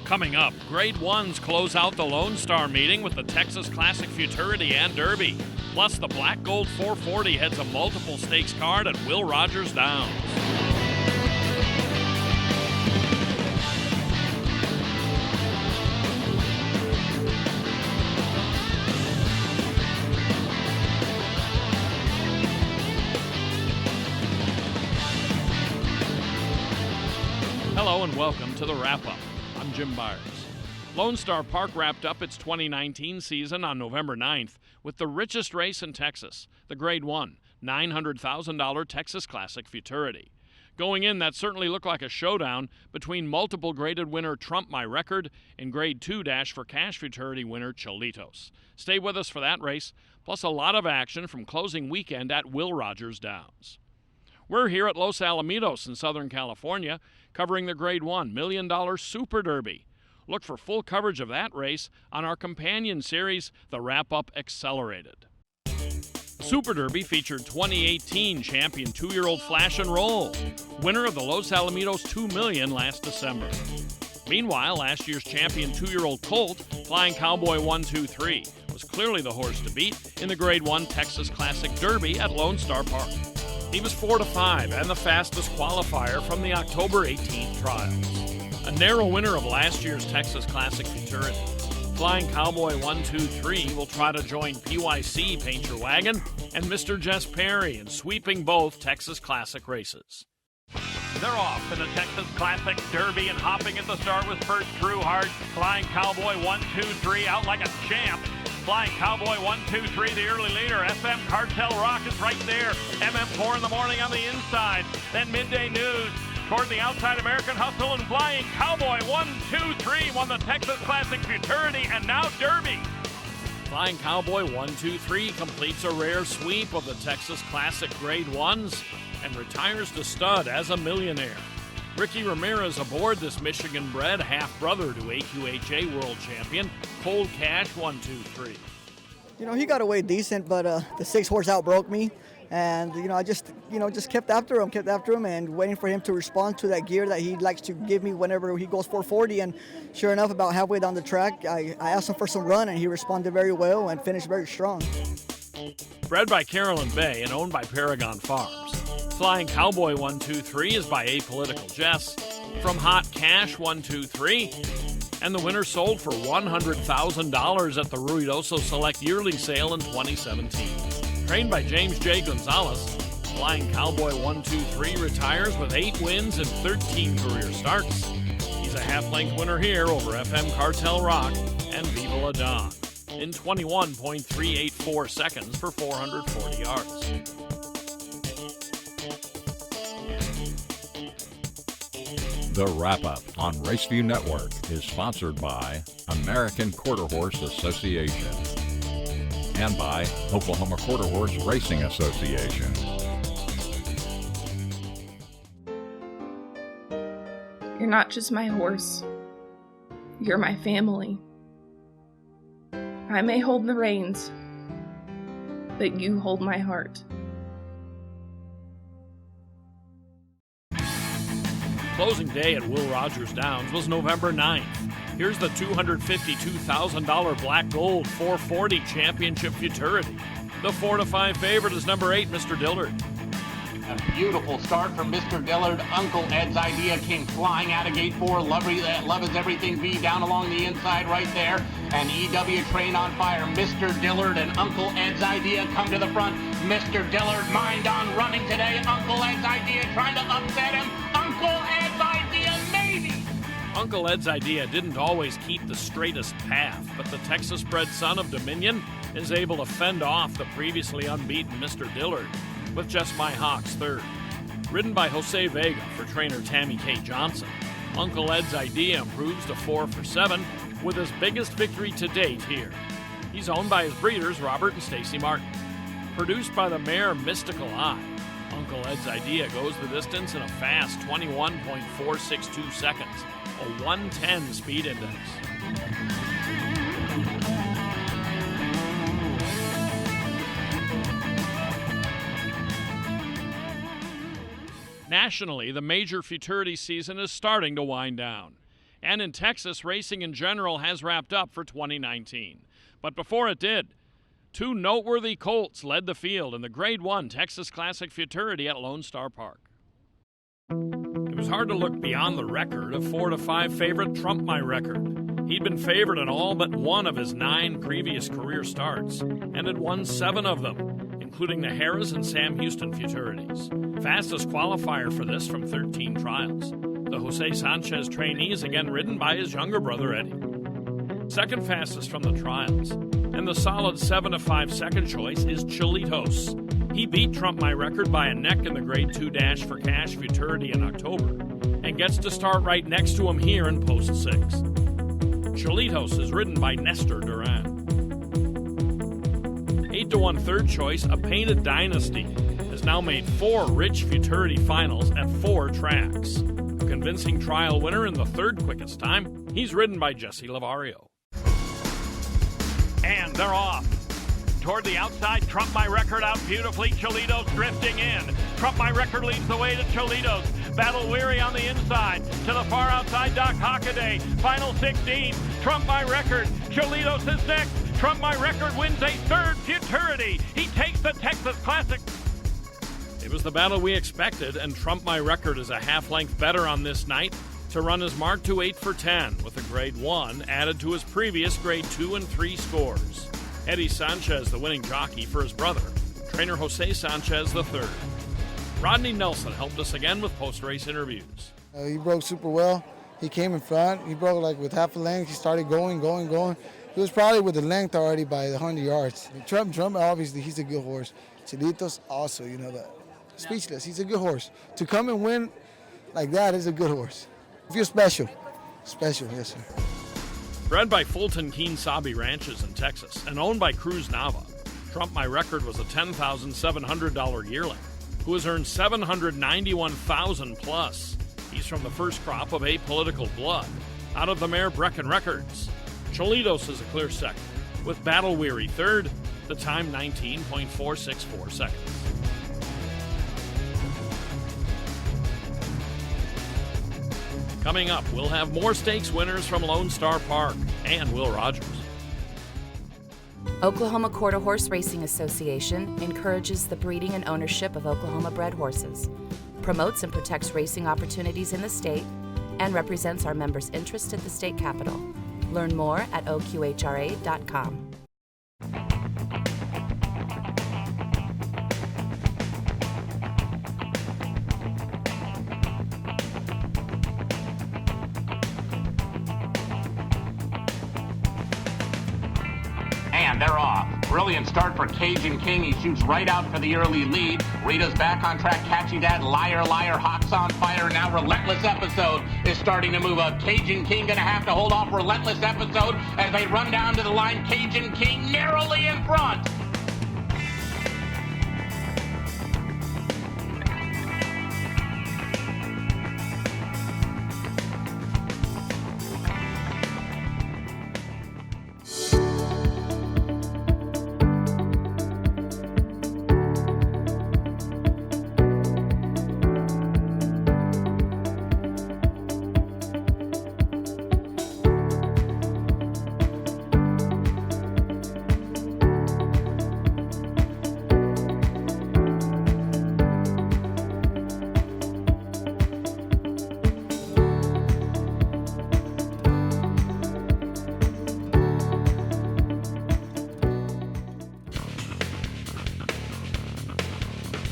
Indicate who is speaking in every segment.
Speaker 1: Coming up, Grade 1s close out the Lone Star meeting with the Texas Classic Futurity and Derby. Plus, the Black Gold 440 heads a multiple stakes card at Will Rogers Downs. Hello and welcome to the Wrap-Up. I'm Jim Byers. Lone Star Park wrapped up its 2019 season on November 9th with the richest race in Texas, the Grade 1, $900,000 Texas Classic Futurity. Going in, that certainly looked like a showdown between multiple graded winner Trump My Record and Grade 2 Dash for Cash Futurity winner Cholitos. Stay with us for that race, plus a lot of action from closing weekend at Will Rogers Downs. We're here at Los Alamitos in Southern California, covering the Grade 1 $1 Million Super Derby. Look for full coverage of that race on our companion series, the Wrap-Up Accelerated. Super Derby featured 2018 champion 2-year-old Flash and Roll, winner of the Los Alamitos $2 million last December. Meanwhile, last year's champion 2-year-old Colt, Flying Cowboy 123, was clearly the horse to beat in the Grade 1 Texas Classic Derby at Lone Star Park. He was 4-5 and the fastest qualifier from the October 18th trials. A narrow winner of last year's Texas Classic Futurity. Flying Cowboy 123 will try to join PYC Paint Your Wagon and Mr. Jess Perry in sweeping both Texas Classic races. They're off in the Texas Classic Derby and hopping at the start with first Trueheart. Flying Cowboy 123 out like a champ. Flying Cowboy 123, the early leader. FM Cartel Rock is right there. MM4 in the morning on the inside. Then Midday News toward the outside. American Hustle and Flying Cowboy 123 won the Texas Classic Futurity and now Derby. Flying Cowboy 123 completes a rare sweep of the Texas Classic Grade 1s and retires to stud as a millionaire. Ricky Ramirez aboard this Michigan-bred half-brother to AQHA world champion, Cold Cash 123.
Speaker 2: You know, he got away decent, but the 6-horse outbroke me. And, I just kept after him and waiting for him to respond to that gear that he likes to give me whenever he goes 440. And sure enough, about halfway down the track, I asked him for some run, and he responded very well and finished very strong.
Speaker 1: Bred by Carolyn Bay and owned by Paragon Farms, Flying Cowboy 123 is by Apolitical Jess from Hot Cash 123, and the winner sold for $100,000 at the Ruidoso Select Yearly Sale in 2017. Trained by James J. Gonzalez, Flying Cowboy 123 retires with 8 wins and 13 career starts. He's a half-length winner here over FM Cartel Rock and Viva La Dawn in 21.384 seconds for 440 yards.
Speaker 3: The Wrap-Up on Raceview Network is sponsored by American Quarter Horse Association and by Oklahoma Quarter Horse Racing Association.
Speaker 4: You're not just my horse. You're my family. I may hold the reins, but you hold my heart.
Speaker 1: Closing day at Will Rogers Downs was November 9th. Here's the $252,000 Black Gold 440 Championship Futurity. The 4-5 favorite is number 8, Mr. Dillard.
Speaker 5: A beautiful start from Mr. Dillard. Uncle Ed's Idea came flying out of gate 4. Love is Everything B down along the inside right there. And EW Train on Fire. Mr. Dillard and Uncle Ed's Idea come to the front. Mr. Dillard mind on running today. Uncle Ed's Idea trying to upset him. Uncle Ed's Idea maybe.
Speaker 1: Uncle Ed's Idea didn't always keep the straightest path, but the Texas-bred son of Dominion is able to fend off the previously unbeaten Mr. Dillard with Just My Hawks third. Ridden by Jose Vega for trainer Tammy K. Johnson, Uncle Ed's Idea improves to 4 for 7 with his biggest victory to date here. He's owned by his breeders, Robert and Stacy Martin. Produced by the mare Mystical Eye, Uncle Ed's Idea goes the distance in a fast 21.462 seconds, a 110 speed index. Nationally, the major futurity season is starting to wind down. And in Texas, racing in general has wrapped up for 2019. But before it did, two noteworthy colts led the field in the Grade 1 Texas Classic Futurity at Lone Star Park. It was hard to look beyond the record of 4-5 favorite Trump My Record. He'd been favored in all but one of his 9 previous career starts and had won 7 of them, including the Harrah's and Sam Houston Futurities. Fastest qualifier for this from 13 trials. The Jose Sanchez trainee is again ridden by his younger brother Eddie. Second fastest from the trials, and the solid 7-5 second choice is Cholitos. He beat Trump My Record by a neck in the Grade 2 Dash for Cash Futurity in October, and gets to start right next to him here in Post 6. Cholitos is ridden by Nestor Duran. 8-1 third choice, A Painted Dynasty, has now made 4 rich Futurity finals at 4 tracks. A convincing trial winner in the third quickest time, he's ridden by Jesse Lavario. And they're off. Toward the outside, Trump My Record out beautifully, Cholitos drifting in. Trump My Record leads the way to Cholitos. Battle Weary on the inside. To the far outside, Doc Hockaday. Final 16. Trump My Record. Cholitos is next. Trump My Record wins a third Futurity. He takes the Texas Classic. It was the battle we expected, and Trump My Record is a half-length better on this night to run his mark to 8 for 10, with a Grade 1 added to his previous Grade 2 and 3 scores. Eddie Sanchez, the winning jockey for his brother, trainer Jose Sanchez III. Rodney Nelson helped us again with post-race interviews.
Speaker 6: He broke super well. He came in front. He broke like with half a length. He started going. He was probably with the length already by 100 yards. Trump, obviously, he's a good horse. Cholitos also, but speechless. He's a good horse. To come and win like that is a good horse. Feel special. Special, yes, sir.
Speaker 1: Bred by Fulton Keen Sabi Ranches in Texas and owned by Cruz Nava, Trump My Record was a $10,700 yearling who has earned $791,000 plus. He's from the first crop of apolitical blood out of the mare Brecken Records. Cholitos is a clear second, with Battle Weary third, the time 19.464 seconds. Coming up, we'll have more stakes winners from Lone Star Park and Will Rogers.
Speaker 7: Oklahoma Quarter Horse Racing Association encourages the breeding and ownership of Oklahoma-bred horses, promotes and protects racing opportunities in the state, and represents our members' interest at the state capitol. Learn more at oqhra.com.
Speaker 5: And they're off. Brilliant start for Cajun King. He shoots right out for the early lead. Rita's back on track. Catchy Dad, Liar, Hawks on fire. Now Relentless Episode is starting to move up. Cajun King going to have to hold off Relentless Episode as they run down to the line. Cajun King narrowly in front.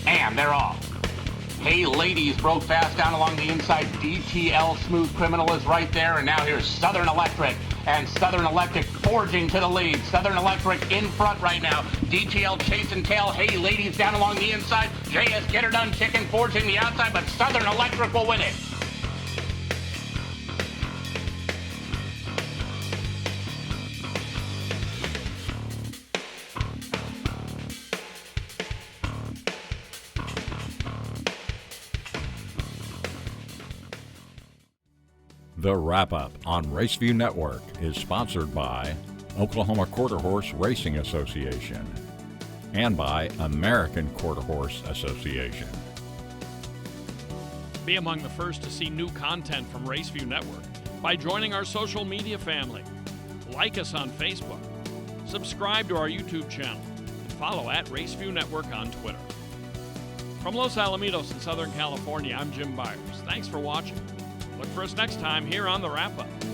Speaker 5: And they're off. Hey Ladies broke fast down along the inside. DTL Smooth Criminal is right there. And now here's Southern Electric. And Southern Electric forging to the lead. Southern Electric in front right now. DTL chase and tail. Hey Ladies down along the inside. JS Get Her Done Chicken forging the outside. But Southern Electric will win it.
Speaker 3: The Wrap-Up on Raceview Network is sponsored by Oklahoma Quarter Horse Racing Association and by American Quarter Horse Association.
Speaker 1: Be among the first to see new content from Raceview Network. by joining our social media family. Like us on Facebook, subscribe to our YouTube channel, and follow at Raceview Network on Twitter. From Los Alamitos in Southern California, I'm Jim Byers. Thanks for watching. Look for us next time here on The Wrap-Up.